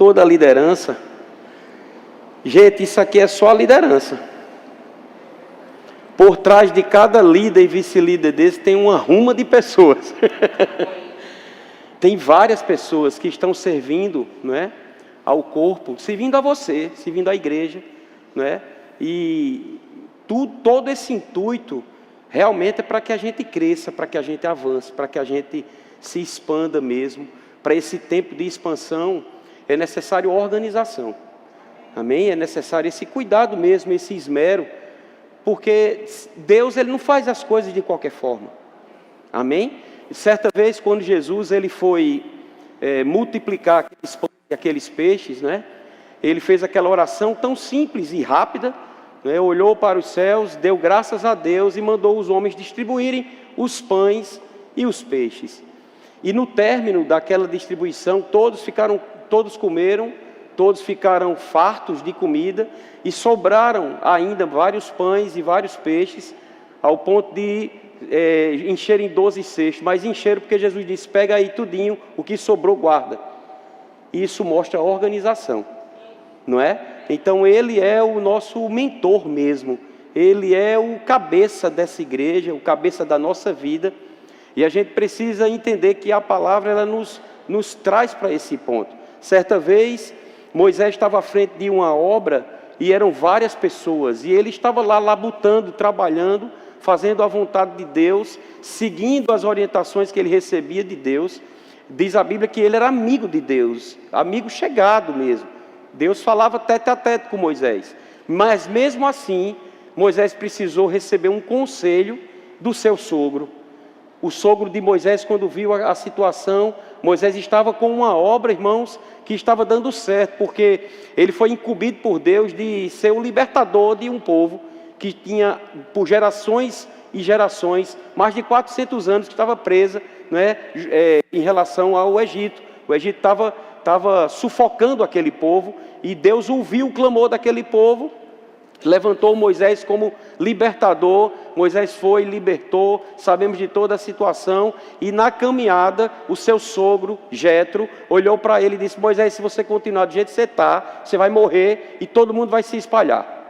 toda a liderança. Gente, isso aqui é só a liderança. Por trás de cada líder e vice-líder desse tem uma ruma de pessoas. Tem várias pessoas que estão servindo, não é, ao corpo, servindo a você, servindo à igreja, não é? E todo esse intuito realmente é para que a gente cresça, para que a gente avance, para que a gente se expanda mesmo. Para esse tempo de expansão é necessário organização. Amém? É necessário esse cuidado mesmo, esse esmero, porque Deus, Ele não faz as coisas de qualquer forma. Amém? E certa vez, quando Jesus ele foi multiplicar aqueles peixes, né? Ele fez aquela oração tão simples e rápida, né? Olhou para os céus, deu graças a Deus e mandou os homens distribuírem os pães e os peixes. E no término daquela distribuição, todos comeram, todos ficaram fartos de comida e sobraram ainda vários pães e vários peixes, ao ponto de encherem 12 cestos. Mas encheram porque Jesus disse: pega aí tudinho, o que sobrou guarda. E isso mostra a organização, não é? Então ele é o nosso mentor mesmo, ele é o cabeça dessa igreja, o cabeça da nossa vida. E a gente precisa entender que a palavra ela nos traz para esse ponto. Certa vez, Moisés estava à frente de uma obra e eram várias pessoas. E ele estava lá labutando, trabalhando, fazendo a vontade de Deus, seguindo as orientações que ele recebia de Deus. Diz a Bíblia que ele era amigo de Deus, amigo chegado mesmo. Deus falava tete a tete com Moisés. Mas mesmo assim, Moisés precisou receber um conselho do seu sogro. O sogro de Moisés, quando viu a situação, Moisés estava com uma obra, irmãos, que estava dando certo, porque ele foi incumbido por Deus de ser o libertador de um povo que tinha, por gerações e gerações, mais de 400 anos que estava presa, né, em relação ao Egito. O Egito estava sufocando aquele povo, e Deus ouviu o clamor daquele povo, levantou Moisés como libertador. Moisés foi, libertou, sabemos de toda a situação. E na caminhada, o seu sogro, Jetro, olhou para ele e disse: Moisés, se você continuar do jeito que você está, você vai morrer e todo mundo vai se espalhar.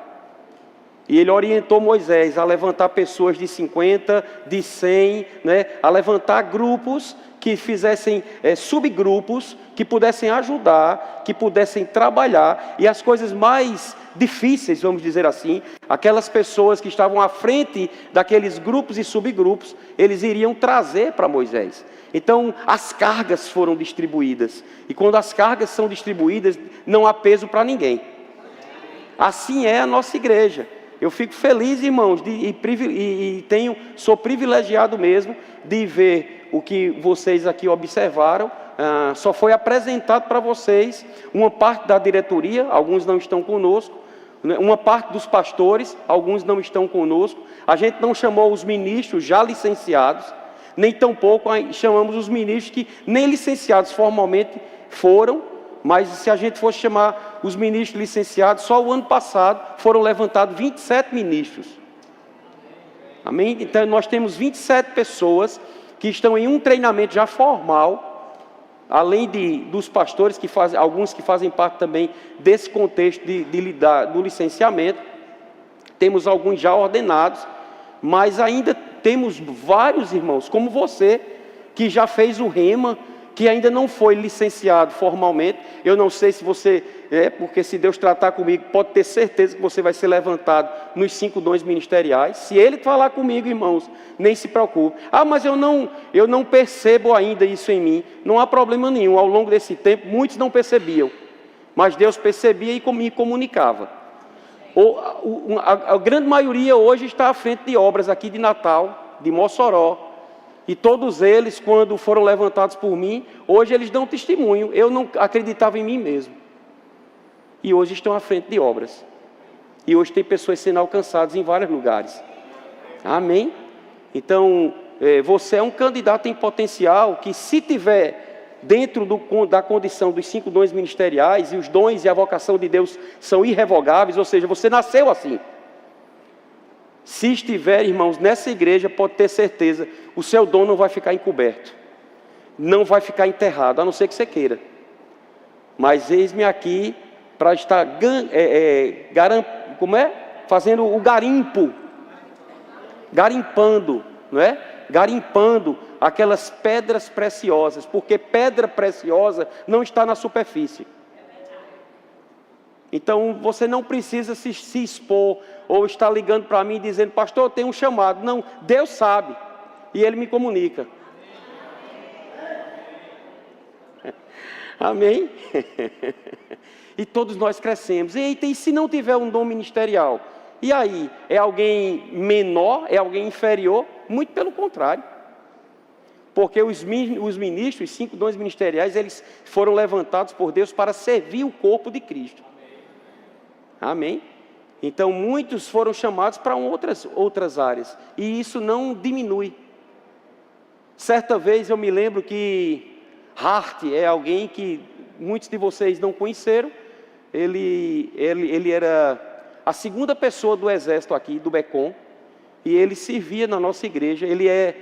E ele orientou Moisés a levantar pessoas de 50, de 100, né, a levantar grupos que fizessem subgrupos, que pudessem ajudar, que pudessem trabalhar. E as coisas mais difíceis, vamos dizer assim, aquelas pessoas que estavam à frente daqueles grupos e subgrupos, eles iriam trazer para Moisés. Então as cargas foram distribuídas, e quando as cargas são distribuídas, não há peso para ninguém. Assim é a nossa igreja. Eu fico feliz, irmãos, sou privilegiado mesmo de ver o que vocês aqui observaram. Só foi apresentado para vocês uma parte da diretoria, alguns não estão conosco, uma parte dos pastores, alguns não estão conosco. A gente não chamou os ministros já licenciados, nem tampouco chamamos os ministros que nem licenciados formalmente foram. Mas se a gente fosse chamar os ministros licenciados, só o ano passado foram levantados 27 ministros. Amém? Então nós temos 27 pessoas que estão em um treinamento já formal, além dos pastores, alguns que fazem parte também desse contexto do licenciamento. Temos alguns já ordenados, mas ainda temos vários irmãos, como você, que já fez o rema, que ainda não foi licenciado formalmente. Eu não sei se você porque se Deus tratar comigo, pode ter certeza que você vai ser levantado nos 5 dons ministeriais. Se Ele falar comigo, irmãos, nem se preocupe. Mas eu não percebo ainda isso em mim. Não há problema nenhum. Ao longo desse tempo, muitos não percebiam, mas Deus percebia e me comunicava. A grande maioria hoje está à frente de obras aqui de Natal, de Mossoró. E todos eles, quando foram levantados por mim, hoje eles dão testemunho. Eu não acreditava em mim mesmo. E hoje estão à frente de obras. E hoje tem pessoas sendo alcançadas em vários lugares. Amém? Então, você é um candidato em potencial que, se tiver dentro da condição dos 5 dons ministeriais, e os dons e a vocação de Deus são irrevogáveis, ou seja, você nasceu assim. Se estiver, irmãos, nessa igreja, pode ter certeza, o seu dom não vai ficar encoberto, não vai ficar enterrado, a não ser que você queira. Mas eis-me aqui para estar fazendo o garimpo, garimpando, não é? Garimpando aquelas pedras preciosas, porque pedra preciosa não está na superfície. Então você não precisa se expor ou estar ligando para mim dizendo: pastor, eu tenho um chamado. Não, Deus sabe e Ele me comunica. Amém? E todos nós crescemos. Eita, e se não tiver um dom ministerial? E aí? É alguém menor? É alguém inferior? Muito pelo contrário. Porque os ministros, os 5 dons ministeriais, eles foram levantados por Deus para servir o corpo de Cristo. Amém? Então muitos foram chamados para outras áreas. E isso não diminui. Certa vez eu me lembro que Hart é alguém que muitos de vocês não conheceram. Ele era a segunda pessoa do exército aqui, do Becom. E ele servia na nossa igreja. Ele é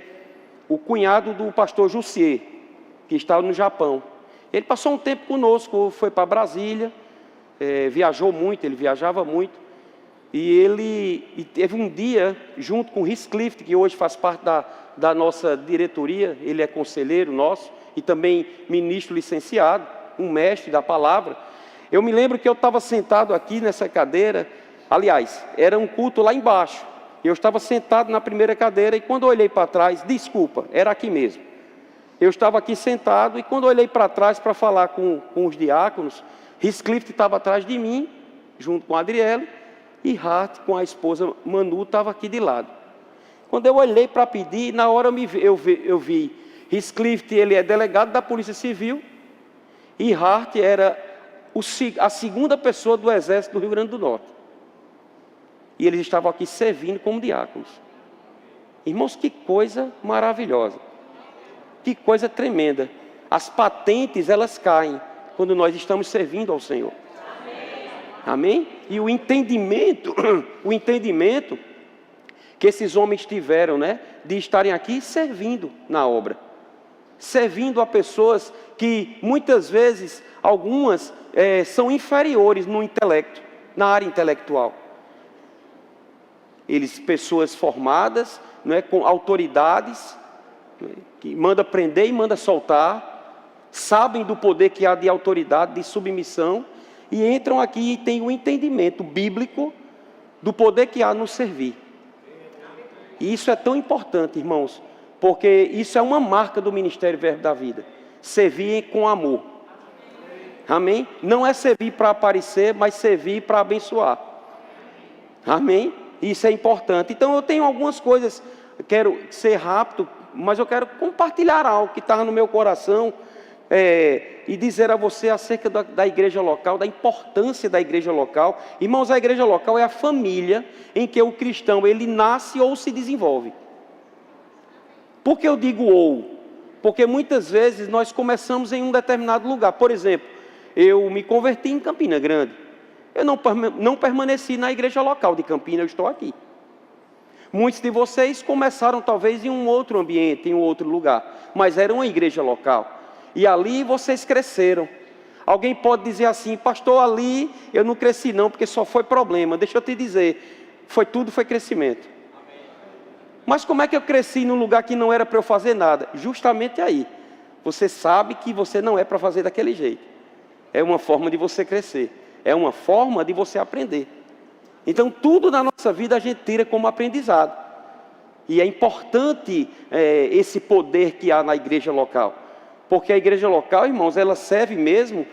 o cunhado do pastor Jussier, que está no Japão. Ele passou um tempo conosco, foi para Brasília, viajou muito, ele viajava muito. E teve um dia, junto com Rhys Clift, que hoje faz parte da nossa diretoria, ele é conselheiro nosso, e também ministro licenciado, um mestre da palavra. Eu me lembro que eu estava sentado aqui nessa cadeira, aliás, era um culto lá embaixo. Eu estava sentado na primeira cadeira e quando eu olhei para trás, desculpa, era aqui mesmo. Eu estava aqui sentado e quando eu olhei para trás para falar com os diáconos, Rhys Clift estava atrás de mim, junto com a Adriele, e Hart, com a esposa Manu, estava aqui de lado. Quando eu olhei para pedir, na hora eu vi Rhys Clift, ele é delegado da Polícia Civil, e Hart era a segunda pessoa do Exército do Rio Grande do Norte. E eles estavam aqui servindo como diáconos. Irmãos, que coisa maravilhosa. Que coisa tremenda. As patentes, elas caem quando nós estamos servindo ao Senhor. Amém? E o entendimento que esses homens tiveram, né, de estarem aqui servindo na obra. Servindo a pessoas que muitas vezes, algumas são inferiores no intelecto, na área intelectual. Pessoas formadas, né, com autoridades, né, que manda prender e manda soltar, sabem do poder que há de autoridade, de submissão, e entram aqui e têm o entendimento bíblico do poder que há no servir. E isso é tão importante, irmãos, porque isso é uma marca do Ministério Verbo da Vida. Servir com amor. Amém? Não é servir para aparecer, mas servir para abençoar. Amém? Isso é importante. Então eu tenho algumas coisas, quero ser rápido, mas eu quero compartilhar algo que estava no meu coração, e dizer a você acerca da igreja local, da importância da igreja local. Irmãos, a igreja local é a família em que o cristão, ele nasce ou se desenvolve. Por que eu digo ou? Porque muitas vezes nós começamos em um determinado lugar. Por exemplo, eu me converti em Campina Grande. Eu não permaneci na igreja local de Campina, eu estou aqui. Muitos de vocês começaram talvez em um outro ambiente, em um outro lugar, mas era uma igreja local. E ali vocês cresceram. Alguém pode dizer assim: pastor, ali eu não cresci não, porque só foi problema. Deixa eu te dizer, foi crescimento. Mas como é que eu cresci num lugar que não era para eu fazer nada? Justamente aí. Você sabe que você não é para fazer daquele jeito. É uma forma de você crescer. É uma forma de você aprender. Então tudo na nossa vida a gente tira como aprendizado. E é importante esse poder que há na igreja local. Porque a igreja local, irmãos, ela serve mesmo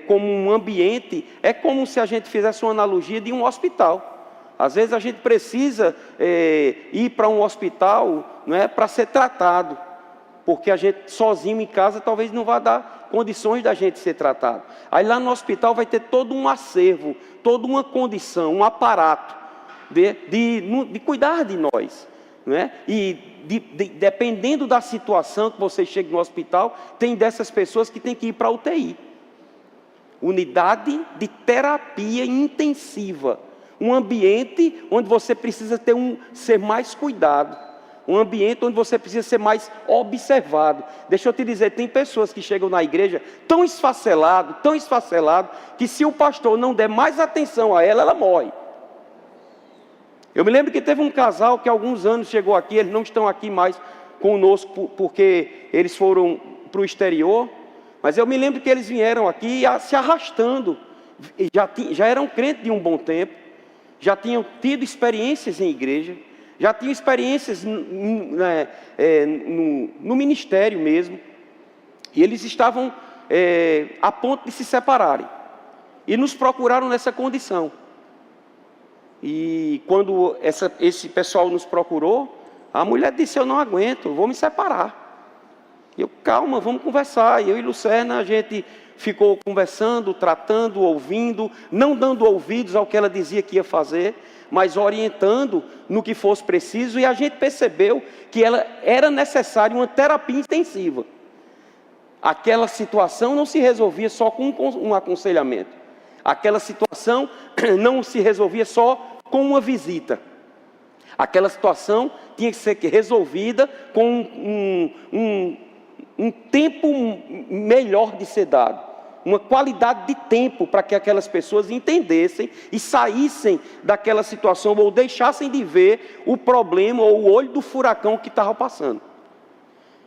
como um ambiente. É como se a gente fizesse uma analogia de um hospital. Às vezes a gente precisa ir para um hospital, não é, para ser tratado. Porque a gente sozinho em casa talvez não vá dar condições da gente ser tratado. Aí lá no hospital vai ter todo um acervo, toda uma condição, um aparato de cuidar de nós. Não é? E dependendo da situação que você chega no hospital, tem dessas pessoas que tem que ir para a UTI. Unidade de terapia intensiva. Um ambiente onde você precisa ser mais cuidado. Um ambiente onde você precisa ser mais observado. Deixa eu te dizer, tem pessoas que chegam na igreja tão esfacelado, que se o pastor não der mais atenção a ela, ela morre. Eu me lembro que teve um casal que há alguns anos chegou aqui, eles não estão aqui mais conosco porque eles foram para o exterior, mas eu me lembro que eles vieram aqui se arrastando, já eram crentes de um bom tempo, já tinham tido experiências em igreja, já tinham experiências no ministério mesmo, e eles estavam a ponto de se separarem, e nos procuraram nessa condição. E quando esse pessoal nos procurou, a mulher disse: eu não aguento, vou me separar. Eu, calma, vamos conversar. E eu e Lucerna, a gente ficou conversando, tratando, ouvindo, não dando ouvidos ao que ela dizia que ia fazer, mas orientando no que fosse preciso, e a gente percebeu que era necessária uma terapia intensiva. Aquela situação não se resolvia só com um aconselhamento. Aquela situação não se resolvia só com uma visita. Aquela situação tinha que ser resolvida com um tempo melhor de ser dado. Uma qualidade de tempo para que aquelas pessoas entendessem e saíssem daquela situação, ou deixassem de ver o problema ou o olho do furacão que estava passando.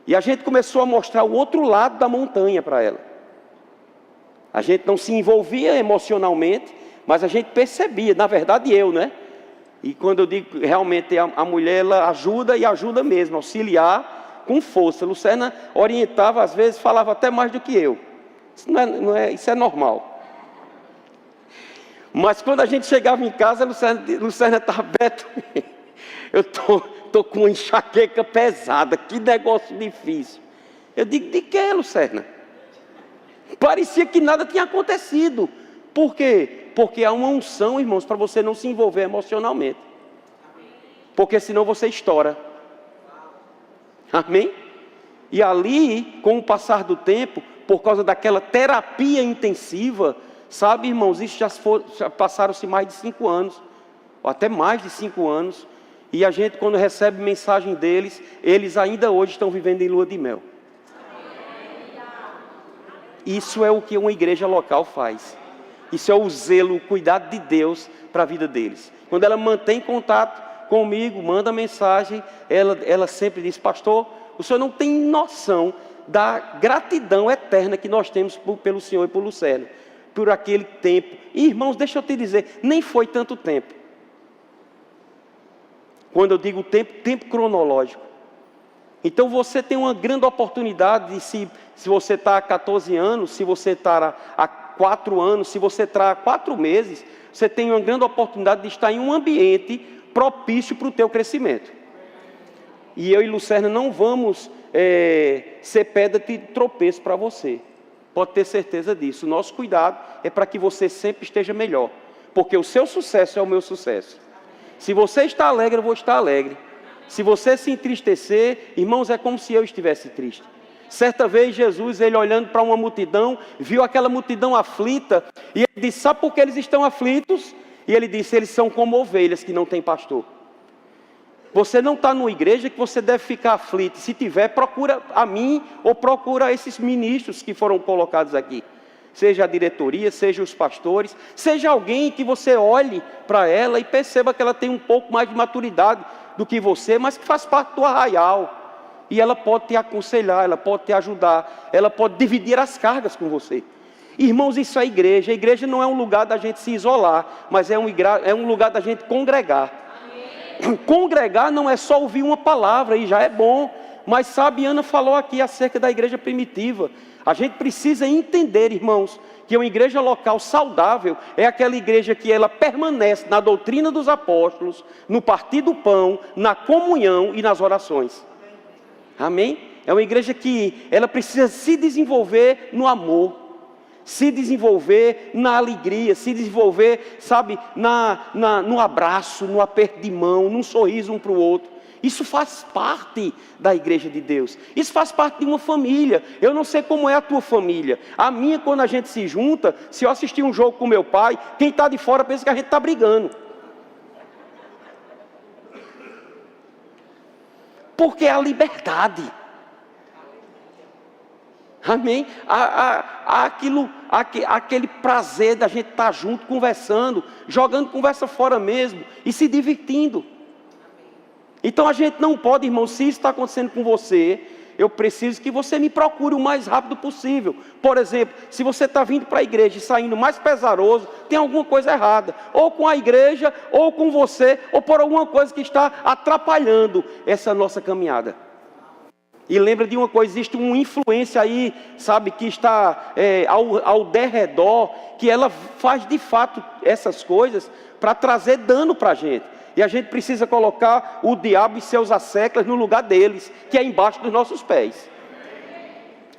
E a gente começou a mostrar o outro lado da montanha para ela. A gente não se envolvia emocionalmente, mas a gente percebia, na verdade eu, né? E quando eu digo realmente a mulher, ela ajuda e ajuda mesmo, auxiliar com força. Lucerna orientava, às vezes falava até mais do que eu. Isso é normal. Mas quando a gente chegava em casa, Lucerna estava: Beto, eu tô com uma enxaqueca pesada, que negócio difícil. Eu digo: de que, Lucerna? Parecia que nada tinha acontecido. Por quê? Porque há uma unção, irmãos, para você não se envolver emocionalmente. Porque senão você estoura. Amém? E ali, com o passar do tempo, por causa daquela terapia intensiva, sabe, irmãos, isso já passaram-se mais de 5 anos, ou até mais de 5 anos, e a gente, quando recebe mensagem deles, eles ainda hoje estão vivendo em lua de mel. Isso é o que uma igreja local faz. Isso é o zelo, o cuidado de Deus para a vida deles. Quando ela mantém contato comigo, manda mensagem, ela sempre diz: pastor, o senhor não tem noção da gratidão eterna que nós temos pelo Senhor e por Lucerna, por aquele tempo. E, irmãos, deixa eu te dizer, nem foi tanto tempo. Quando eu digo tempo cronológico. Então você tem uma grande oportunidade de, se você está há 14 anos, se você está há 4 anos, se você está há 4 meses, você tem uma grande oportunidade de estar em um ambiente propício para o teu crescimento. E eu e Lucerna não vamos ser pedra de tropeço para você. Pode ter certeza disso. O nosso cuidado é para que você sempre esteja melhor. Porque o seu sucesso é o meu sucesso. Se você está alegre, eu vou estar alegre. Se você se entristecer, irmãos, é como se eu estivesse triste. Certa vez Jesus, ele olhando para uma multidão, viu aquela multidão aflita, e ele disse: sabe por que eles estão aflitos? E ele disse: eles são como ovelhas que não têm pastor. Você não está numa igreja que você deve ficar aflito. Se tiver, procura a mim ou procura esses ministros que foram colocados aqui. Seja a diretoria, seja os pastores, seja alguém que você olhe para ela e perceba que ela tem um pouco mais de maturidade do que você, mas que faz parte do arraial. E ela pode te aconselhar, ela pode te ajudar, ela pode dividir as cargas com você. Irmãos, isso é igreja. A igreja não é um lugar da gente se isolar, mas é um lugar da gente congregar. Congregar não é só ouvir uma palavra, e já é bom. Mas sabe, Ana falou aqui acerca da igreja primitiva. A gente precisa entender, irmãos, que uma igreja local saudável é aquela igreja que ela permanece na doutrina dos apóstolos, no partir do pão, na comunhão e nas orações. Amém? É uma igreja que ela precisa se desenvolver no amor, se desenvolver na alegria, se desenvolver, sabe, no abraço, no aperto de mão, num sorriso um para o outro. Isso faz parte da igreja de Deus. Isso faz parte de uma família. Eu não sei como é a tua família. A minha, quando a gente se junta, se eu assistir um jogo com meu pai, quem está de fora pensa que a gente está brigando. Porque é a liberdade. Amém? Aquele prazer da gente estar junto, conversando, jogando conversa fora mesmo e se divertindo. Então a gente não pode, irmão, se isso está acontecendo com você, eu preciso que você me procure o mais rápido possível. Por exemplo, se você está vindo para a igreja e saindo mais pesaroso, tem alguma coisa errada. Ou com a igreja, ou com você, ou por alguma coisa que está atrapalhando essa nossa caminhada. E lembra de uma coisa, existe uma influência aí, sabe, que está ao derredor, que ela faz de fato essas coisas para trazer dano para a gente. E a gente precisa colocar o diabo e seus asseclas no lugar deles, que é embaixo dos nossos pés.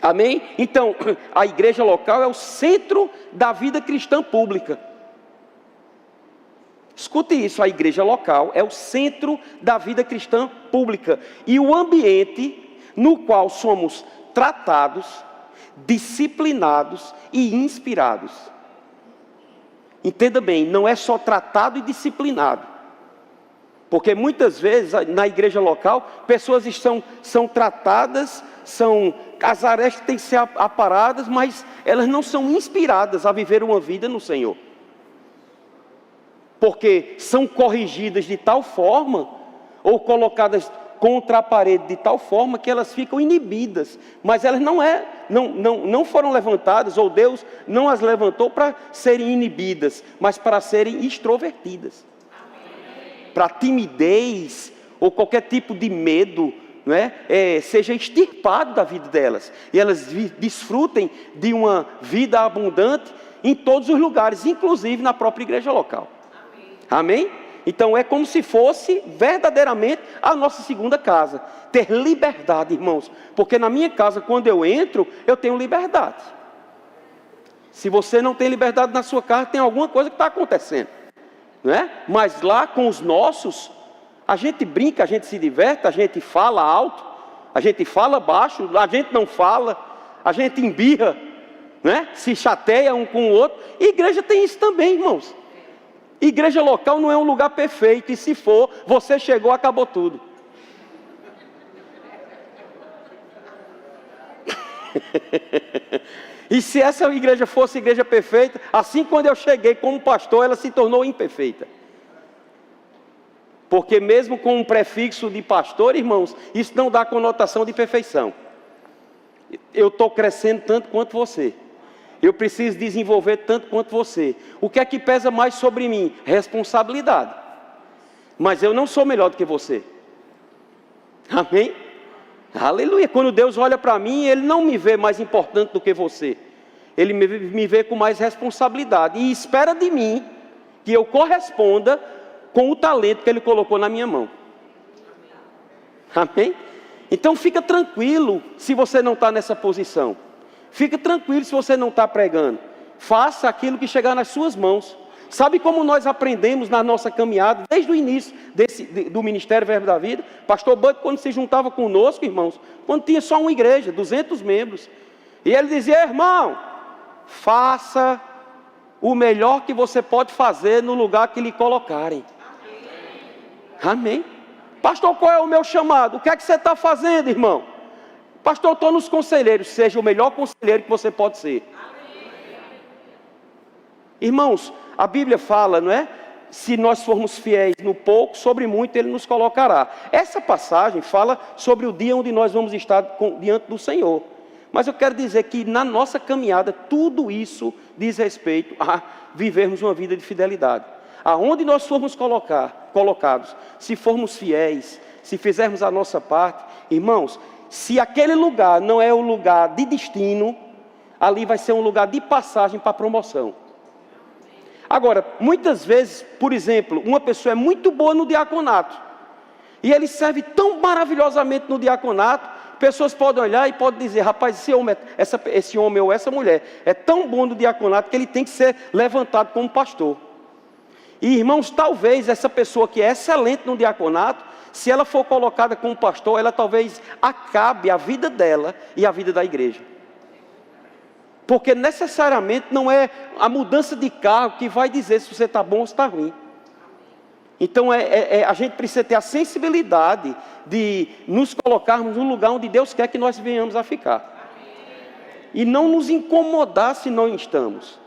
Amém? Então, a igreja local é o centro da vida cristã pública. Escute isso, a igreja local é o centro da vida cristã pública. E o ambiente no qual somos tratados, disciplinados e inspirados. Entenda bem, não é só tratado e disciplinado. Porque muitas vezes na igreja local, pessoas são tratadas, as arestas têm que ser aparadas, mas elas não são inspiradas a viver uma vida no Senhor. Porque são corrigidas de tal forma, ou colocadas contra a parede de tal forma que elas ficam inibidas. Mas elas não foram levantadas, ou Deus não as levantou para serem inibidas, mas para serem extrovertidas. Para timidez ou qualquer tipo de medo, não é? Seja extirpado da vida delas. E elas desfrutem de uma vida abundante em todos os lugares, inclusive na própria igreja local. Amém? Então é como se fosse verdadeiramente a nossa segunda casa. Ter liberdade, irmãos. Porque na minha casa, quando eu entro, eu tenho liberdade. Se você não tem liberdade na sua casa, tem alguma coisa que está acontecendo. Não é? Mas lá com os nossos, a gente brinca, a gente se diverte, a gente fala alto, a gente fala baixo, a gente não fala, a gente embirra, né? Se chateia um com o outro. E igreja tem isso também, irmãos. Igreja local não é um lugar perfeito, e se for, você chegou, acabou tudo. E se essa igreja fosse igreja perfeita, assim quando eu cheguei como pastor, ela se tornou imperfeita. Porque mesmo com um prefixo de pastor, irmãos, isso não dá conotação de perfeição. Eu estou crescendo tanto quanto você. Eu preciso desenvolver tanto quanto você. O que é que pesa mais sobre mim? Responsabilidade. Mas eu não sou melhor do que você. Amém? Aleluia. Quando Deus olha para mim, Ele não me vê mais importante do que você. Ele me vê com mais responsabilidade. E espera de mim que eu corresponda com o talento que Ele colocou na minha mão. Amém? Então fica tranquilo se você não está nessa posição. Fica tranquilo se você não está pregando. Faça aquilo que chegar nas suas mãos. Sabe como nós aprendemos na nossa caminhada, desde o início do Ministério Verbo da Vida? Pastor Bud, quando se juntava conosco, irmãos, quando tinha só uma igreja, 200 membros. E ele dizia: irmão, faça o melhor que você pode fazer no lugar que lhe colocarem. Amém? Pastor, qual é o meu chamado? O que é que você está fazendo, irmão? Pastor, eu estou nos conselheiros. Seja o melhor conselheiro que você pode ser. Irmãos, a Bíblia fala, não é? Se nós formos fiéis no pouco, sobre muito Ele nos colocará. Essa passagem fala sobre o dia onde nós vamos estar diante do Senhor. Mas eu quero dizer que na nossa caminhada, tudo isso diz respeito a vivermos uma vida de fidelidade. Aonde nós formos colocados, se formos fiéis, se fizermos a nossa parte, irmãos, se aquele lugar não é o lugar de destino, ali vai ser um lugar de passagem para promoção. Agora, muitas vezes, por exemplo, uma pessoa é muito boa no diaconato, e ele serve tão maravilhosamente no diaconato, pessoas podem olhar e podem dizer: rapaz, esse homem ou essa mulher é tão bom no diaconato que ele tem que ser levantado como pastor. E irmãos, talvez essa pessoa que é excelente no diaconato, se ela for colocada como pastor, ela talvez acabe a vida dela e a vida da igreja. Porque necessariamente não é a mudança de cargo que vai dizer se você está bom ou se está ruim. Então a gente precisa ter a sensibilidade de nos colocarmos no lugar onde Deus quer que nós venhamos a ficar. E não nos incomodar se não estamos.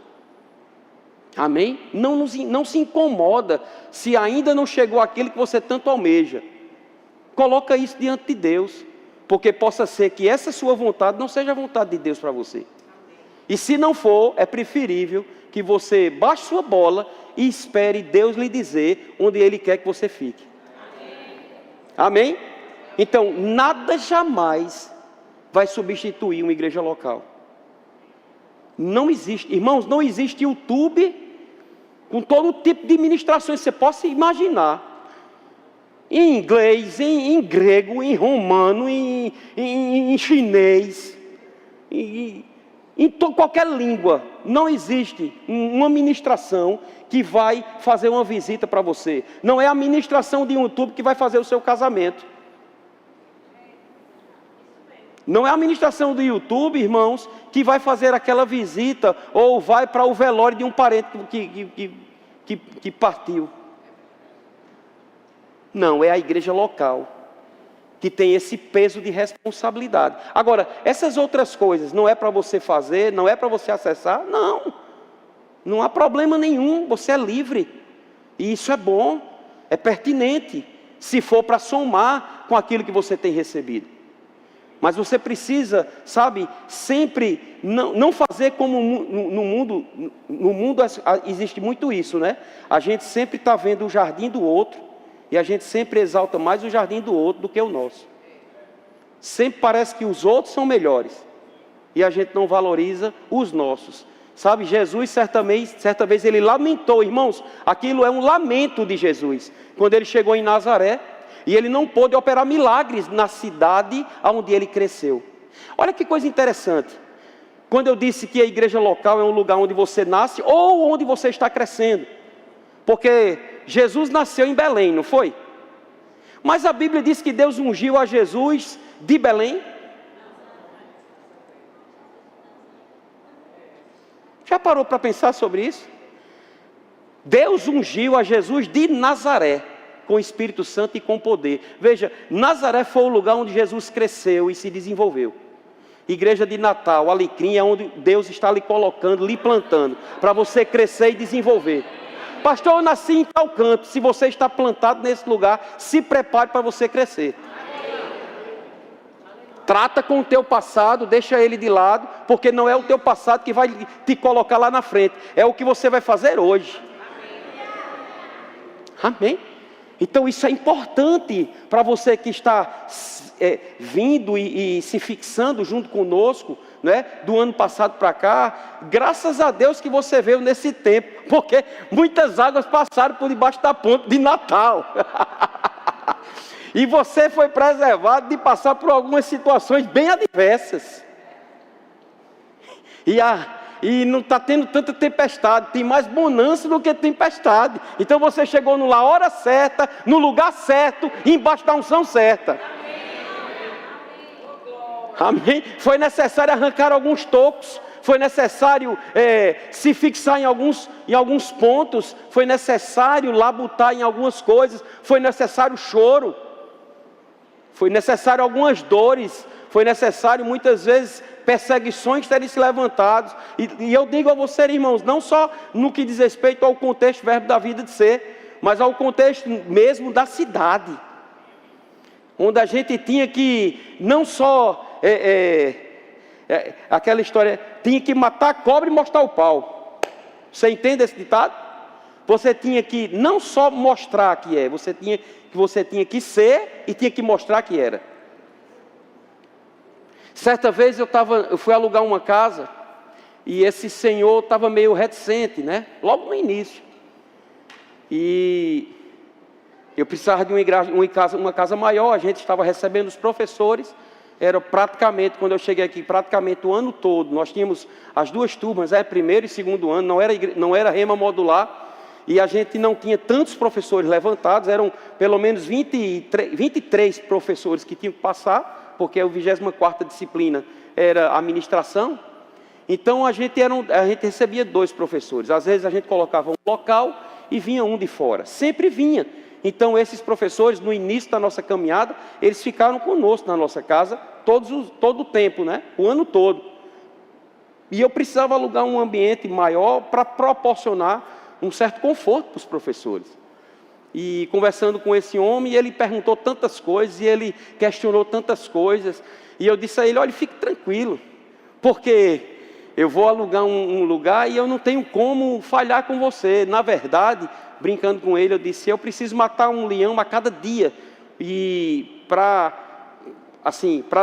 Amém? Não se incomoda se ainda não chegou aquilo que você tanto almeja. Coloca isso diante de Deus, porque possa ser que essa sua vontade não seja a vontade de Deus para você. E se não for, é preferível que você baixe sua bola e espere Deus lhe dizer onde Ele quer que você fique. Amém? Então, nada jamais vai substituir uma igreja local. Não existe, irmãos, não existe YouTube com todo tipo de ministrações que você possa imaginar. Em inglês, em grego, em romano, em chinês, em qualquer língua. Não existe uma ministração que vai fazer uma visita para você. Não é a ministração de YouTube que vai fazer o seu casamento. Não é a ministração do YouTube, irmãos, que vai fazer aquela visita ou vai para o velório de um parente que partiu. Não, é a igreja local que tem esse peso de responsabilidade. Agora, essas outras coisas não é para você fazer, não é para você acessar? Não. Não há problema nenhum, você é livre. E isso é bom, é pertinente, se for para somar com aquilo que você tem recebido. Mas você precisa, sabe, sempre não fazer como no mundo existe muito isso, né? A gente sempre está vendo o jardim do outro e a gente sempre exalta mais o jardim do outro do que o nosso. Sempre parece que os outros são melhores e a gente não valoriza os nossos. Sabe, Jesus certa vez ele lamentou, irmãos, aquilo é um lamento de Jesus. Quando ele chegou em Nazaré, e ele não pôde operar milagres na cidade onde ele cresceu. Olha que coisa interessante. Quando eu disse que a igreja local é um lugar onde você nasce ou onde você está crescendo. Porque Jesus nasceu em Belém, não foi? Mas a Bíblia diz que Deus ungiu a Jesus de Belém. Já parou para pensar sobre isso? Deus ungiu a Jesus de Nazaré, com o Espírito Santo e com poder. Veja, Nazaré foi o lugar onde Jesus cresceu e se desenvolveu. Igreja de Natal, Alecrim, é onde Deus está lhe colocando, lhe plantando, para você crescer e desenvolver. Pastor, eu nasci em tal canto. Se você está plantado nesse lugar, se prepare para você crescer. Trata com o teu passado, deixa ele de lado, porque não é o teu passado que vai te colocar lá na frente, é o que você vai fazer hoje. Amém? Então isso é importante para você que está vindo e se fixando junto conosco, né, do ano passado para cá. Graças a Deus que você veio nesse tempo, porque muitas águas passaram por debaixo da ponte de Natal. E você foi preservado de passar por algumas situações bem adversas. E não está tendo tanta tempestade, tem mais bonança do que tempestade. Então você chegou na hora certa, no lugar certo, embaixo da unção certa. Amém? Foi necessário arrancar alguns tocos, foi necessário se fixar em alguns pontos, foi necessário labutar em algumas coisas, foi necessário choro, foi necessário algumas dores, foi necessário muitas vezes perseguições terem se levantado. E eu digo a você, irmãos, não só no que diz respeito ao contexto verbo da vida de ser, mas ao contexto mesmo da cidade, onde a gente tinha que não só aquela história, tinha que matar a cobra e mostrar o pau. Você entende esse ditado? Você tinha que não só mostrar que você tinha que ser e tinha que mostrar que era. Certa vez eu fui alugar uma casa e esse senhor estava meio reticente, né? Logo no início. E eu precisava de uma casa maior, a gente estava recebendo os professores. Era praticamente, quando eu cheguei aqui, praticamente o ano todo. Nós tínhamos as duas turmas, primeiro e segundo ano, não era rema modular. E a gente não tinha tantos professores levantados, eram pelo menos 23 professores que tinham que passar, porque a 24ª disciplina era administração. Então a gente recebia 2 professores. Às vezes a gente colocava um local e vinha um de fora. Sempre vinha. Então esses professores, no início da nossa caminhada, eles ficaram conosco na nossa casa todo o tempo, né? O ano todo. E eu precisava alugar um ambiente maior para proporcionar um certo conforto para os professores. E conversando com esse homem, ele perguntou tantas coisas, e ele questionou tantas coisas, e eu disse a ele: olha, fique tranquilo, porque eu vou alugar um lugar e eu não tenho como falhar com você. Na verdade, brincando com ele, eu disse: eu preciso matar um leão a cada dia, e para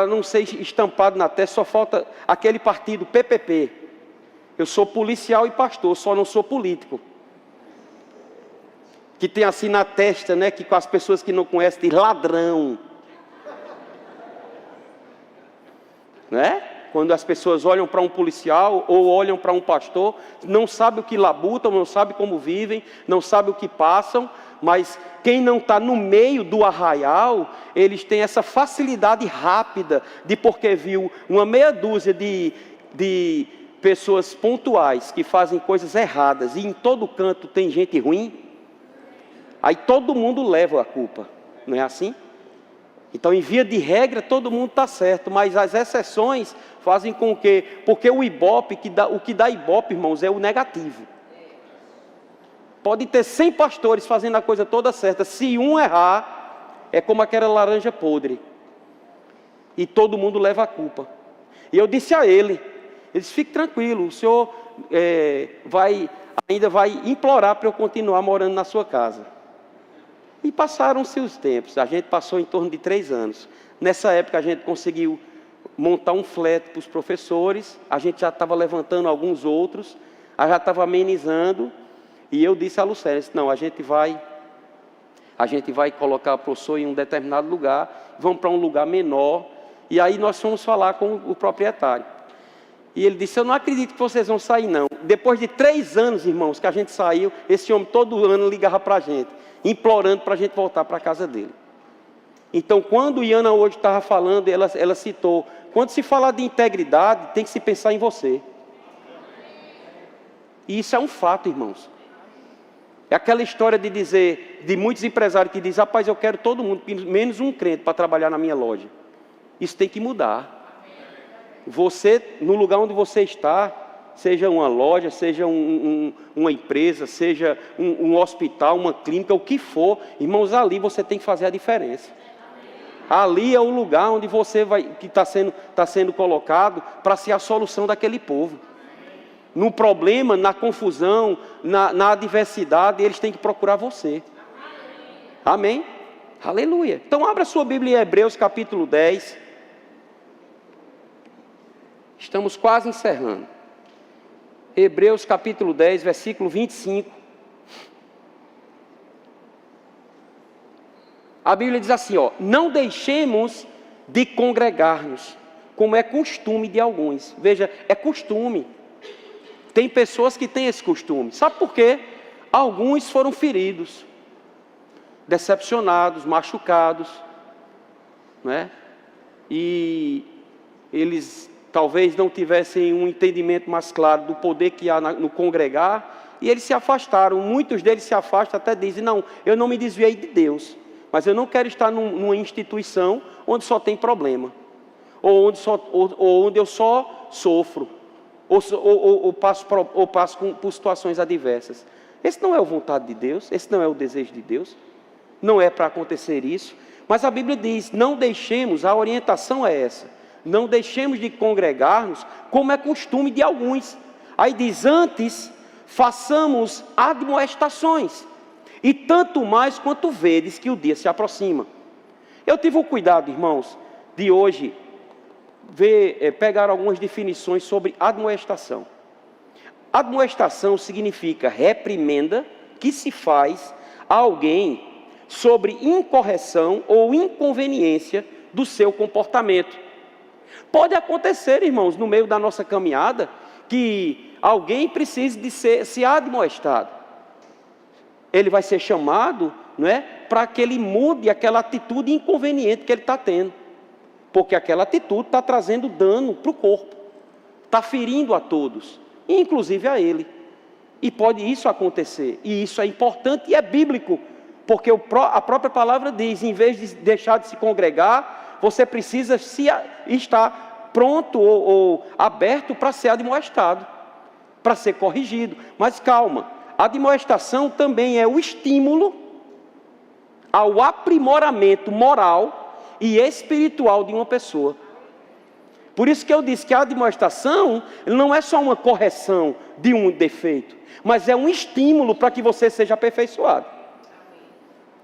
não ser estampado na testa, só falta aquele partido PPP. Eu sou policial e pastor, só não sou político. Que tem assim na testa, né, que com as pessoas que não conhecem, diz ladrão. Né? Quando as pessoas olham para um policial ou olham para um pastor, não sabe o que labutam, não sabe como vivem, não sabe o que passam, mas quem não está no meio do arraial, eles têm essa facilidade rápida de, porque viu uma meia dúzia de pessoas pontuais que fazem coisas erradas, e em todo canto tem gente ruim, aí todo mundo leva a culpa, não é assim? Então, em via de regra, todo mundo está certo, mas as exceções fazem com que... Porque o Ibope, o que dá Ibope, irmãos, é o negativo. Pode ter 100 pastores fazendo a coisa toda certa. Se um errar, é como aquela laranja podre. E todo mundo leva a culpa. E eu disse a ele disse: fique tranquilo, o senhor ainda vai implorar para eu continuar morando na sua casa. E passaram-se os tempos, a gente passou em torno de 3 anos. Nessa época a gente conseguiu montar um flat para os professores, a gente já estava levantando alguns outros, já estava amenizando, e eu disse a Lucélia: não, a gente vai colocar o professor em um determinado lugar, vamos para um lugar menor, e aí nós fomos falar com o proprietário. E ele disse: eu não acredito que vocês vão sair não. Depois de 3 anos, irmãos, que a gente saiu, esse homem todo ano ligava para a gente, implorando para a gente voltar para a casa dele. Então, quando Iana hoje estava falando, ela citou: quando se falar de integridade, tem que se pensar em você. E isso é um fato, irmãos. É aquela história de dizer, de muitos empresários que dizem: rapaz, eu quero todo mundo, menos um crente, para trabalhar na minha loja. Isso tem que mudar. Você, no lugar onde você está, seja uma loja, seja uma empresa, seja um hospital, uma clínica, o que for, irmãos, ali você tem que fazer a diferença. Ali é o lugar onde você que está sendo colocado para ser a solução daquele povo. No problema, na confusão, na adversidade, eles têm que procurar você. Amém? Aleluia. Então abra sua Bíblia em Hebreus capítulo 10. Estamos quase encerrando. Hebreus capítulo 10, versículo 25. A Bíblia diz assim, não deixemos de congregar-nos, como é costume de alguns. Veja, é costume. Tem pessoas que têm esse costume. Sabe por quê? Alguns foram feridos, decepcionados, machucados, né? E eles talvez não tivessem um entendimento mais claro do poder que há no congregar, e eles se afastaram. Muitos deles se afastam, até dizem: não, eu não me desviei de Deus, mas eu não quero estar numa instituição onde só tem problema, ou onde eu só sofro, ou passo por situações adversas. Esse não é a vontade de Deus, esse não é o desejo de Deus, não é para acontecer isso. Mas a Bíblia diz: não deixemos, a orientação é essa, não deixemos de congregar-nos, como é costume de alguns. Aí diz: antes, façamos admoestações, e tanto mais quanto vedes que o dia se aproxima. Eu tive o cuidado, irmãos, de hoje pegar algumas definições sobre admoestação. Admoestação significa reprimenda que se faz a alguém sobre incorreção ou inconveniência do seu comportamento. Pode acontecer, irmãos, no meio da nossa caminhada, que alguém precise de ser admoestado. Ele vai ser chamado, não é, para que ele mude aquela atitude inconveniente que ele está tendo. Porque aquela atitude está trazendo dano para o corpo, está ferindo a todos, inclusive a ele. E pode isso acontecer. E isso é importante e é bíblico. Porque a própria palavra diz, em vez de deixar de se congregar, você precisa estar pronto ou aberto para ser admoestado, para ser corrigido. Mas calma, a admoestação também é o estímulo ao aprimoramento moral e espiritual de uma pessoa. Por isso que eu disse que a admoestação não é só uma correção de um defeito, mas é um estímulo para que você seja aperfeiçoado.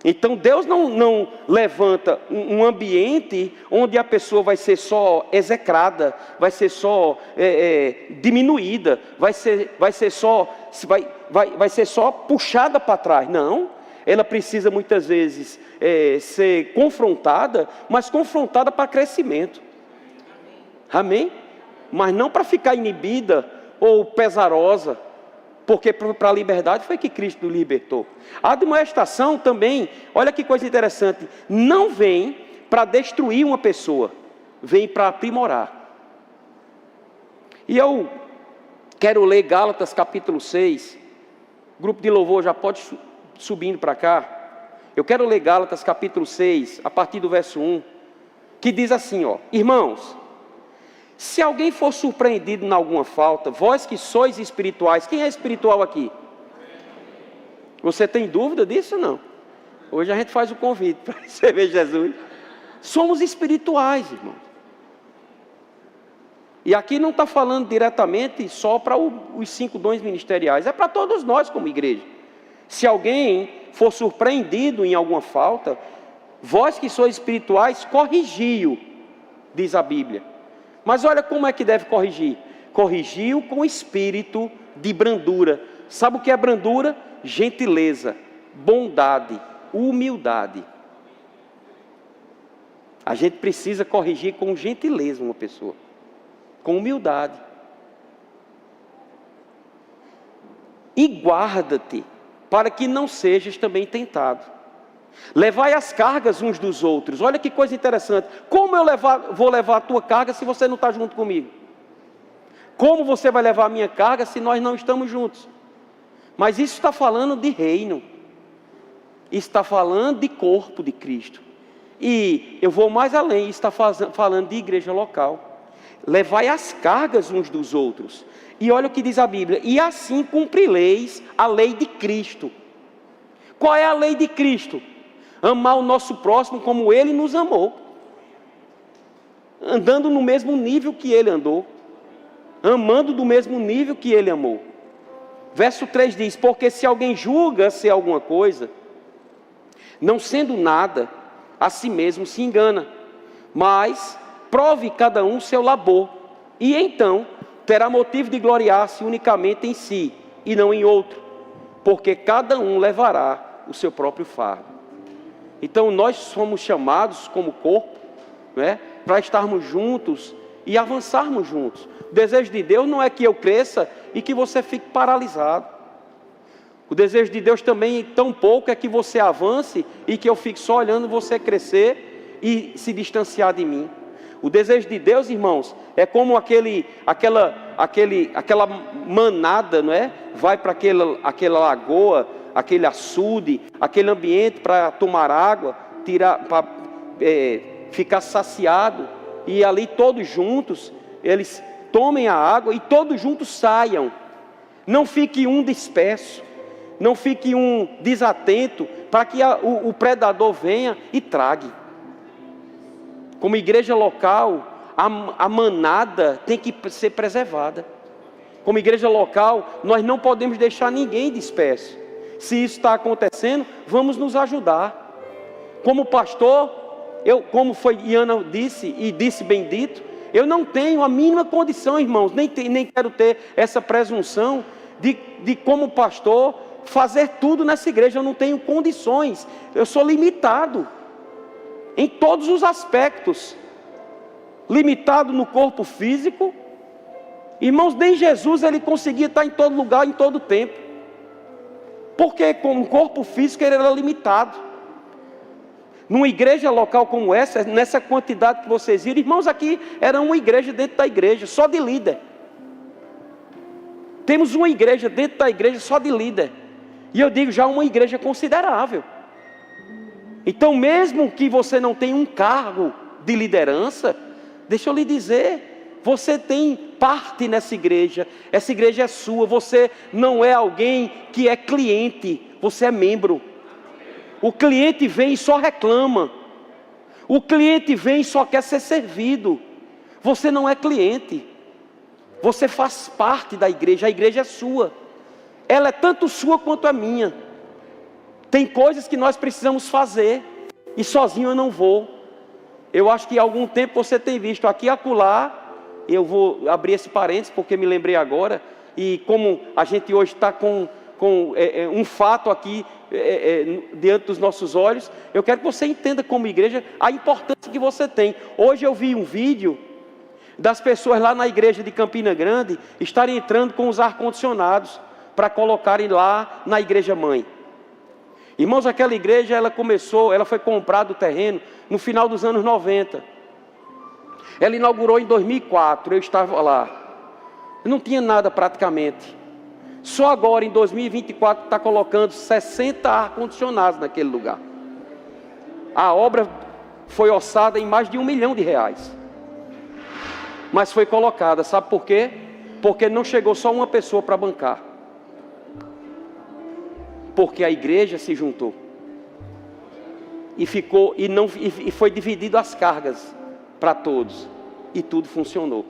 Então Deus não levanta um ambiente onde a pessoa vai ser só execrada, vai ser só diminuída, vai ser só puxada para trás. Não, ela precisa muitas vezes ser confrontada, mas confrontada para crescimento. Amém? Mas não para ficar inibida ou pesarosa. Porque para a liberdade foi que Cristo nos libertou. A admoestação também, olha que coisa interessante, não vem para destruir uma pessoa, vem para aprimorar. E eu quero ler Gálatas capítulo 6, o grupo de louvor já pode subindo para cá. Eu quero ler Gálatas capítulo 6, a partir do verso 1, que diz assim, irmãos, se alguém for surpreendido em alguma falta, vós que sois espirituais, quem é espiritual aqui? Você tem dúvida disso ou não? Hoje a gente faz o convite para receber Jesus. Somos espirituais, irmãos. E aqui não está falando diretamente só para os 5 dons ministeriais, é para todos nós como igreja. Se alguém for surpreendido em alguma falta, vós que sois espirituais, corrigi-o, diz a Bíblia. Mas olha como é que deve corrigir. Corrigiu com espírito de brandura. Sabe o que é brandura? Gentileza, bondade, humildade. A gente precisa corrigir com gentileza uma pessoa. Com humildade. E guarda-te, para que não sejas também tentado. Levai as cargas uns dos outros. Olha que coisa interessante. Como eu vou levar a tua carga se você não está junto comigo? Como você vai levar a minha carga se nós não estamos juntos? Mas isso está falando de reino. Isso está falando de corpo de Cristo. E eu vou mais além. Isso está falando de igreja local. Levai as cargas uns dos outros. E olha o que diz a Bíblia. E assim cumprireis a lei de Cristo. Qual é a lei de Cristo? Amar o nosso próximo como Ele nos amou. Andando no mesmo nível que Ele andou. Amando do mesmo nível que Ele amou. Verso 3 diz, porque se alguém julga ser alguma coisa, não sendo nada, a si mesmo se engana. Mas prove cada um seu labor. E então terá motivo de gloriar-se unicamente em si e não em outro. Porque cada um levará o seu próprio fardo. Então nós somos chamados como corpo, para estarmos juntos e avançarmos juntos. O desejo de Deus não é que eu cresça e que você fique paralisado. O desejo de Deus também, tão pouco, é que você avance e que eu fique só olhando você crescer e se distanciar de mim. O desejo de Deus, irmãos, é como aquela manada, vai para aquela lagoa, aquele açude, aquele ambiente para tomar água, para ficar saciado, e ali todos juntos, eles tomem a água e todos juntos saiam. Não fique um disperso, não fique um desatento, para que o predador venha e trague. Como igreja local, a manada tem que ser preservada. Como igreja local, nós não podemos deixar ninguém disperso. Se isso está acontecendo, vamos nos ajudar. Como pastor, como foi Iana disse, e disse bem dito, eu não tenho a mínima condição, irmãos, nem quero ter essa presunção de como pastor, fazer tudo nessa igreja. Eu não tenho condições, eu sou limitado, em todos os aspectos. Limitado no corpo físico. Irmãos, nem Jesus ele conseguia estar em todo lugar, em todo tempo. Porque como corpo físico ele era limitado. Numa igreja local como essa, nessa quantidade que vocês viram, irmãos, aqui era uma igreja dentro da igreja, só de líder. Temos uma igreja dentro da igreja só de líder. E eu digo já uma igreja considerável. Então mesmo que você não tenha um cargo de liderança, deixa eu lhe dizer, você tem parte nessa igreja. Essa igreja é sua. Você não é alguém que é cliente, você é membro. O cliente vem e só reclama. O cliente vem e só quer ser servido. Você não é cliente. Você faz parte da igreja. A igreja é sua. Ela é tanto sua quanto a minha. Tem coisas que nós precisamos fazer. E sozinho eu não vou. Eu acho que há algum tempo você tem visto aqui e acolá. Eu vou abrir esse parênteses porque me lembrei agora. E como a gente hoje está com um fato aqui diante dos nossos olhos, eu quero que você entenda como igreja a importância que você tem. Hoje eu vi um vídeo das pessoas lá na igreja de Campina Grande estarem entrando com os ar-condicionados para colocarem lá na igreja mãe. Irmãos, aquela igreja ela foi comprada o terreno no final dos anos 90. Ela inaugurou em 2004, eu estava lá. Não tinha nada praticamente. Só agora em 2024 está colocando 60 ar-condicionados naquele lugar. A obra foi orçada em mais de R$1 milhão. Mas foi colocada, sabe por quê? Porque não chegou só uma pessoa para bancar. Porque a igreja se juntou. E foi dividido as cargas para todos. E tudo funcionou.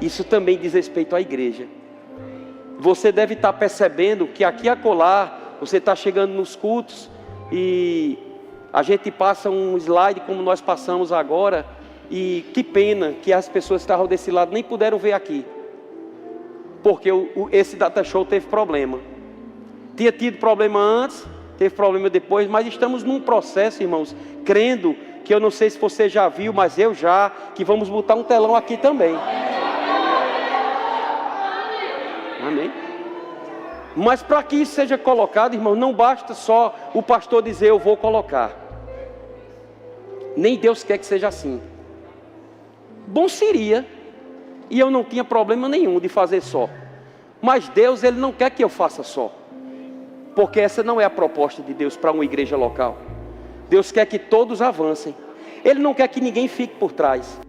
Isso também diz respeito à igreja. Você deve estar percebendo que aqui e acolá, você está chegando nos cultos e a gente passa um slide como nós passamos agora. E que pena que as pessoas que estavam desse lado nem puderam ver aqui. Porque esse data show teve problema. Tinha tido problema antes, teve problema depois, mas estamos num processo, irmãos, crendo que eu não sei se você já viu, mas eu já, que vamos botar um telão aqui também. Amém? Mas para que isso seja colocado, irmão, não basta só o pastor dizer eu vou colocar. Nem Deus quer que seja assim. Bom seria, e eu não tinha problema nenhum de fazer só. Mas Deus, Ele não quer que eu faça só. Porque essa não é a proposta de Deus para uma igreja local. Deus quer que todos avancem. Ele não quer que ninguém fique por trás.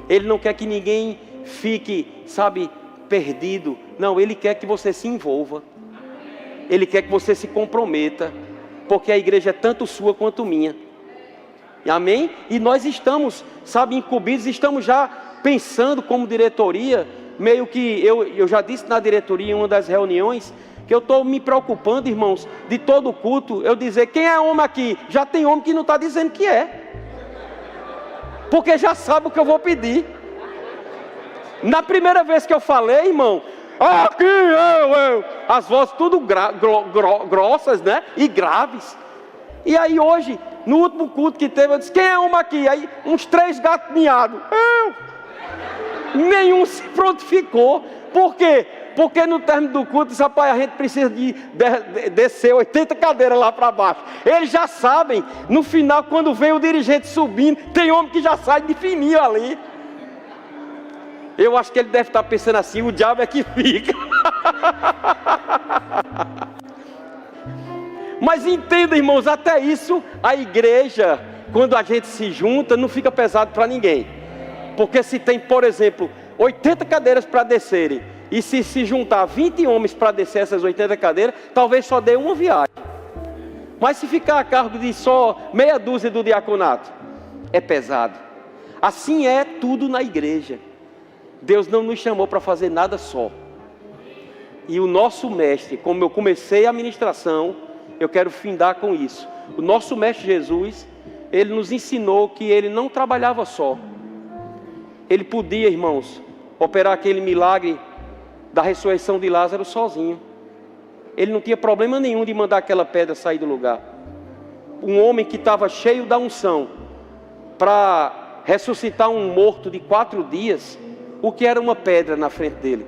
Ele não quer que ninguém fique, perdido. Não, Ele quer que você se envolva. Ele quer que você se comprometa. Porque a igreja é tanto sua quanto minha. Amém? E nós estamos, incumbidos, estamos já pensando como diretoria, meio que eu já disse na diretoria em uma das reuniões, que eu estou me preocupando, irmãos, de todo culto, eu dizer, quem é homem aqui? Já tem homem que não está dizendo que é. Porque já sabe o que eu vou pedir. Na primeira vez que eu falei, irmão, aqui eu, as vozes tudo grossas, né? E graves. E aí hoje, no último culto que teve, eu disse, quem é homem aqui? Aí uns 3 gatos miados. Nenhum se prontificou. Por quê? Porque no término do culto, disse, rapaz, a gente precisa de descer 80 cadeiras lá para baixo. Eles já sabem, no final, quando vem o dirigente subindo, tem homem que já sai de fininho ali. Eu acho que ele deve estar pensando assim, o diabo é que fica. Mas entenda, irmãos, até isso, a igreja, quando a gente se junta, não fica pesado para ninguém. Porque se tem, por exemplo, 80 cadeiras para descerem, e se juntar 20 homens para descer essas 80 cadeiras, talvez só dê uma viagem. Mas se ficar a cargo de só meia dúzia do diaconato, é pesado. Assim é tudo na igreja. Deus não nos chamou para fazer nada só. E o nosso mestre, como eu comecei a ministração, eu quero findar com isso. O nosso mestre Jesus, ele nos ensinou que ele não trabalhava só. Ele podia, irmãos, operar aquele milagre da ressurreição de Lázaro sozinho. Ele não tinha problema nenhum de mandar aquela pedra sair do lugar. Um homem que estava cheio da unção para ressuscitar um morto de 4 dias, o que era uma pedra na frente dele.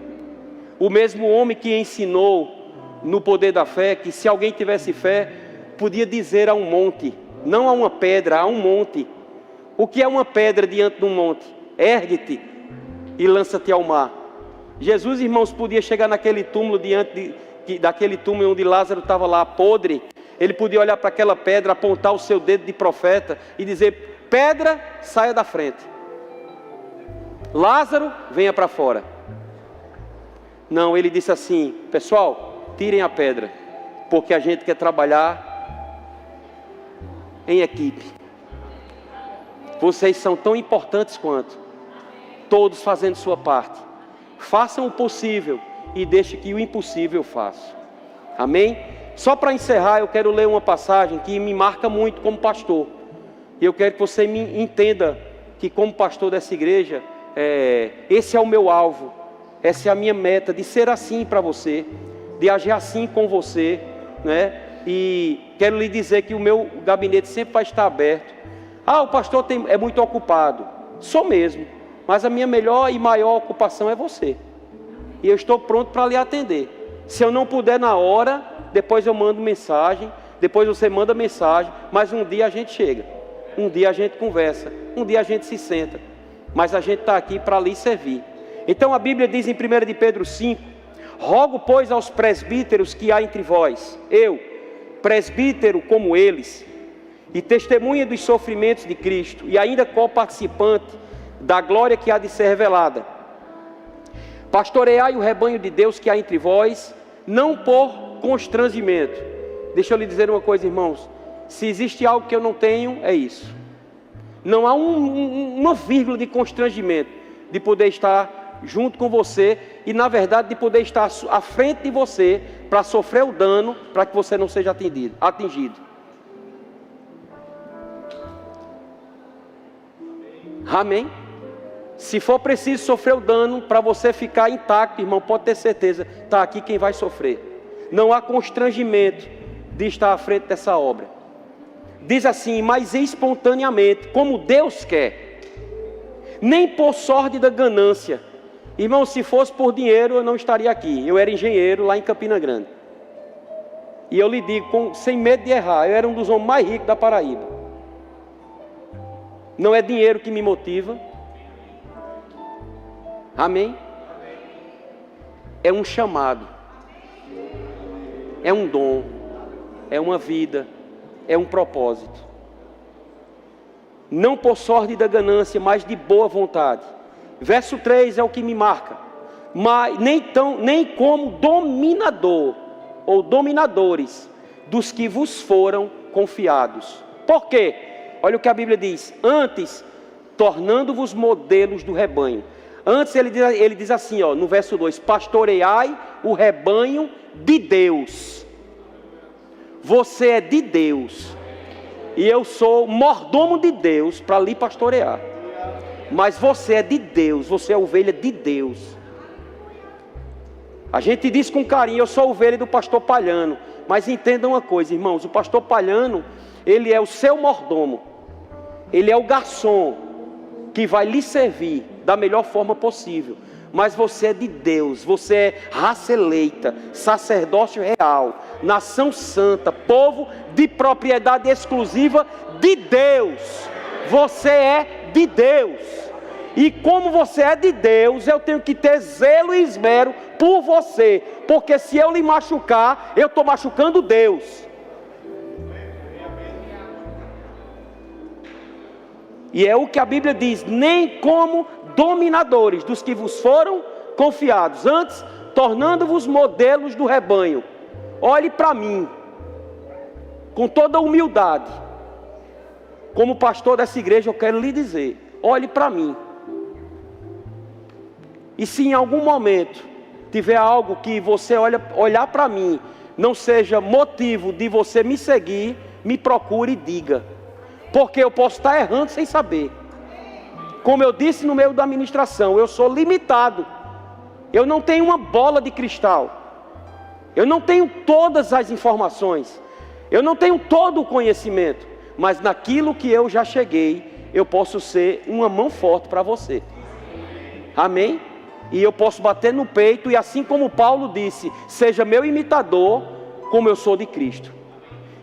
O mesmo homem que ensinou no poder da fé, que se alguém tivesse fé, podia dizer a um monte, não a uma pedra, a um monte. O que é uma pedra diante de um monte? Ergue-te e lança-te ao mar. Jesus, irmãos, podia chegar naquele túmulo, daquele túmulo onde Lázaro estava lá podre. Ele podia olhar para aquela pedra, apontar o seu dedo de profeta e dizer: pedra, saia da frente. Lázaro, venha para fora. Não, ele disse assim: pessoal, tirem a pedra, porque a gente quer trabalhar em equipe. Vocês são tão importantes quanto, todos fazendo sua parte. Façam o possível e deixe que o impossível faça. Amém? Só para encerrar, eu quero ler uma passagem que me marca muito como pastor. E eu quero que você me entenda que, como pastor dessa igreja, esse é o meu alvo, essa é a minha meta, de ser assim para você, de agir assim com você, né? E quero lhe dizer que o meu gabinete sempre vai estar aberto. O pastor é muito ocupado. Sou mesmo, mas a minha melhor e maior ocupação é você. E eu estou pronto para lhe atender. Se eu não puder na hora, depois eu mando mensagem, depois você manda mensagem, mas um dia a gente chega, um dia a gente conversa, um dia a gente se senta, mas a gente está aqui para lhe servir. Então a Bíblia diz em 1 de Pedro 5, rogo pois aos presbíteros que há entre vós, eu, presbítero como eles, e testemunha dos sofrimentos de Cristo, e ainda co-participante da glória que há de ser revelada. Pastoreai o rebanho de Deus que há entre vós, não por constrangimento. Deixa eu lhe dizer uma coisa, irmãos. Se existe algo que eu não tenho, é isso. Não há uma vírgula de constrangimento de poder estar junto com você e, na verdade, de poder estar à frente de você para sofrer o dano, para que você não seja atingido. Amém? Se for preciso sofrer o dano para você ficar intacto, irmão, pode ter certeza, está aqui quem vai sofrer. Não há constrangimento de estar à frente dessa obra. Diz assim: mas espontaneamente, como Deus quer, nem por sorte da ganância. Irmão, se fosse por dinheiro, eu não estaria aqui. Eu era engenheiro lá em Campina Grande. E eu lhe digo, sem medo de errar, eu era um dos homens mais ricos da Paraíba. Não é dinheiro que me motiva. Amém? É um chamado, é um dom, é uma vida, é um propósito. Não por sorte da ganância, mas de boa vontade. Verso 3 é o que me marca. Mas nem como dominador ou dominadores dos que vos foram confiados. Por quê? Olha o que a Bíblia diz: antes, tornando-vos modelos do rebanho. Antes ele diz assim, no verso 2: pastoreai o rebanho de Deus. Você é de Deus, e eu sou mordomo de Deus para lhe pastorear. Mas você é de Deus, você é ovelha de Deus. A gente diz com carinho: eu sou ovelha do pastor Palhano. Mas entendam uma coisa, irmãos: o pastor Palhano, ele é o seu mordomo, ele é o garçom que vai lhe servir da melhor forma possível. Mas você é de Deus, você é raça eleita, sacerdócio real, nação santa, povo de propriedade exclusiva de Deus. Você é de Deus. E como você é de Deus, eu tenho que ter zelo e esmero por você, porque se eu lhe machucar, eu estou machucando Deus. E é o que a Bíblia diz: nem como dominadores dos que vos foram confiados, antes tornando-vos modelos do rebanho. Olhe para mim, com toda humildade, como pastor dessa igreja, eu quero lhe dizer: olhe para mim. E se em algum momento tiver algo que você olhar para mim, não seja motivo de você me seguir, me procure e diga. Porque eu posso estar errando sem saber. Como eu disse no meio da ministração, eu sou limitado. Eu não tenho uma bola de cristal. Eu não tenho todas as informações. Eu não tenho todo o conhecimento. Mas naquilo que eu já cheguei, eu posso ser uma mão forte para você. Amém? E eu posso bater no peito e, assim como Paulo disse, seja meu imitador, como eu sou de Cristo.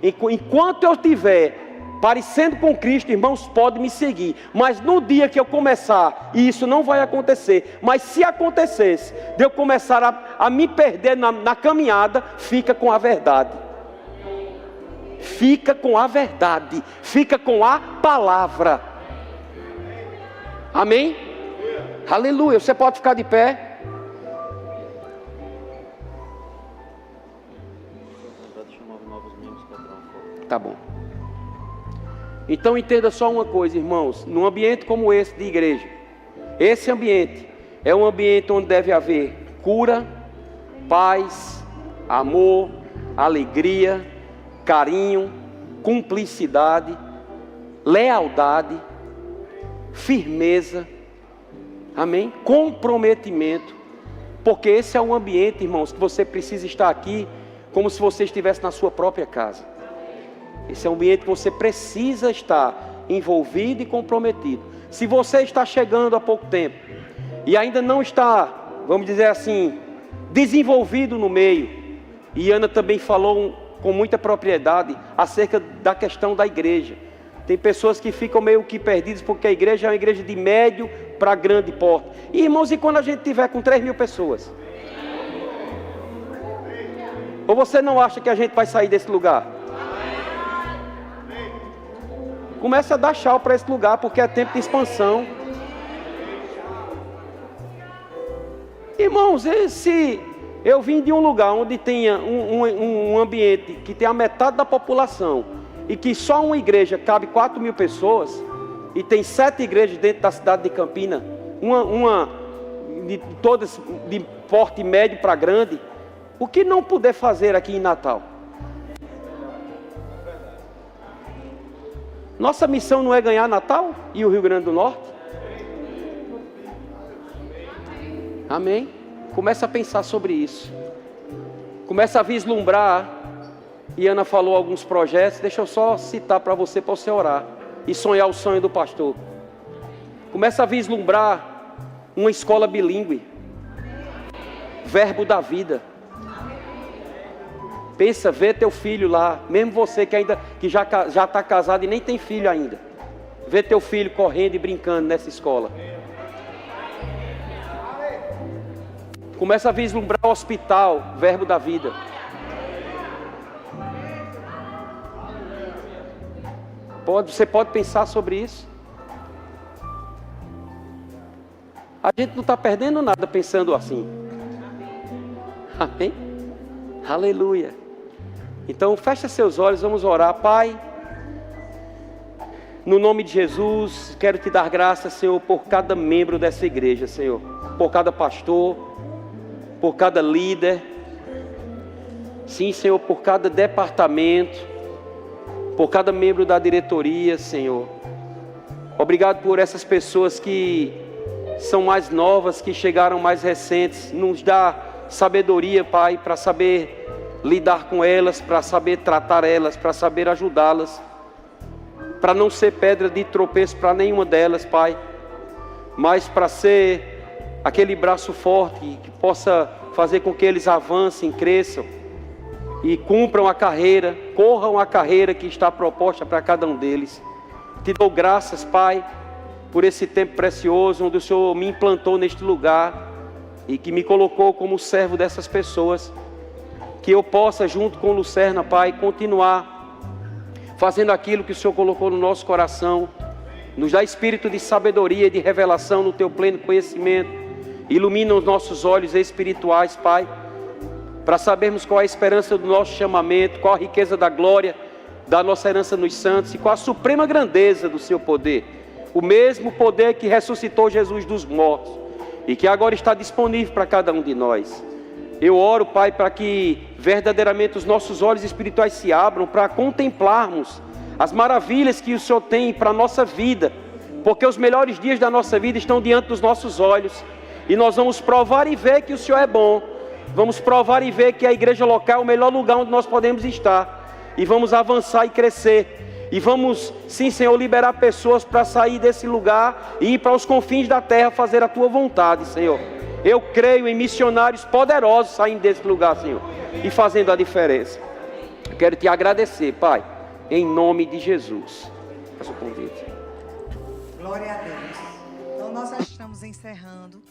Enquanto eu estiver parecendo com Cristo, irmãos, pode me seguir. Mas no dia que eu começar, e isso não vai acontecer, mas se acontecesse, de eu começar a me perder na caminhada, fica com a verdade. Fica com a verdade. Fica com a palavra. Amém? Aleluia. Você pode ficar de pé. Tá bom. Então entenda só uma coisa, irmãos. Num ambiente como esse de igreja, esse ambiente é um ambiente onde deve haver cura, paz, amor, alegria, carinho, cumplicidade, lealdade, firmeza, amém? Comprometimento, porque esse é um ambiente, irmãos, que você precisa estar aqui como se você estivesse na sua própria casa. Esse é um ambiente que você precisa estar envolvido e comprometido. Se você está chegando há pouco tempo e ainda não está, vamos dizer assim, desenvolvido no meio, e Ana também falou com muita propriedade acerca da questão da igreja. Tem pessoas que ficam meio que perdidas porque a igreja é uma igreja de médio para grande porte. E irmãos, e quando a gente tiver com 3.000 pessoas? Ou você não acha que a gente vai sair desse lugar? Começa a dar tchau para esse lugar, porque é tempo de expansão. Irmãos, se eu vim de um lugar onde tenha um ambiente que tem a metade da população, e que só uma igreja cabe 4.000 pessoas, e tem 7 igrejas dentro da cidade de Campina, todas de porte médio para grande, o que não puder fazer aqui em Natal? Nossa missão não é ganhar Natal e o Rio Grande do Norte? Amém? Começa a pensar sobre isso. Começa a vislumbrar. E Ana falou alguns projetos. Deixa eu só citar para você orar. E sonhar o sonho do pastor. Começa a vislumbrar uma escola bilíngue. Verbo da vida. Pensa, vê teu filho lá, mesmo você que já está casado e nem tem filho ainda. Vê teu filho correndo e brincando nessa escola. Começa a vislumbrar o hospital, verbo da vida. Você pode pensar sobre isso. A gente não está perdendo nada pensando assim. Amém? Aleluia. Então fecha seus olhos, vamos orar. Pai, no nome de Jesus, quero te dar graças, Senhor, por cada membro dessa igreja, Senhor, por cada pastor, por cada líder, sim, Senhor, por cada departamento, por cada membro da diretoria, Senhor. Obrigado por essas pessoas que são mais novas, que chegaram mais recentes. Nos dá sabedoria, Pai, para saber lidar com elas, para saber tratar elas, para saber ajudá-las, para não ser pedra de tropeço para nenhuma delas, Pai, mas para ser aquele braço forte que possa fazer com que eles avancem, cresçam e cumpram a carreira, corram a carreira que está proposta para cada um deles. Te dou graças, Pai, por esse tempo precioso onde o Senhor me implantou neste lugar e que me colocou como servo dessas pessoas. Que eu possa, junto com Lucerna, Pai, continuar fazendo aquilo que o Senhor colocou no nosso coração. Nos dá espírito de sabedoria e de revelação no Teu pleno conhecimento. Ilumina os nossos olhos espirituais, Pai, para sabermos qual é a esperança do nosso chamamento, qual a riqueza da glória da nossa herança nos santos e qual a suprema grandeza do Seu poder. O mesmo poder que ressuscitou Jesus dos mortos e que agora está disponível para cada um de nós. Eu oro, Pai, para que verdadeiramente os nossos olhos espirituais se abram para contemplarmos as maravilhas que o Senhor tem para a nossa vida, porque os melhores dias da nossa vida estão diante dos nossos olhos, e nós vamos provar e ver que o Senhor é bom, vamos provar e ver que a igreja local é o melhor lugar onde nós podemos estar, e vamos avançar e crescer, e vamos, sim, Senhor, liberar pessoas para sair desse lugar e ir para os confins da terra fazer a Tua vontade, Senhor. Eu creio em missionários poderosos saindo desse lugar, Senhor, e fazendo a diferença. Quero Te agradecer, Pai, Em nome de Jesus. Faça o convite. Glória a Deus. Então nós já estamos encerrando.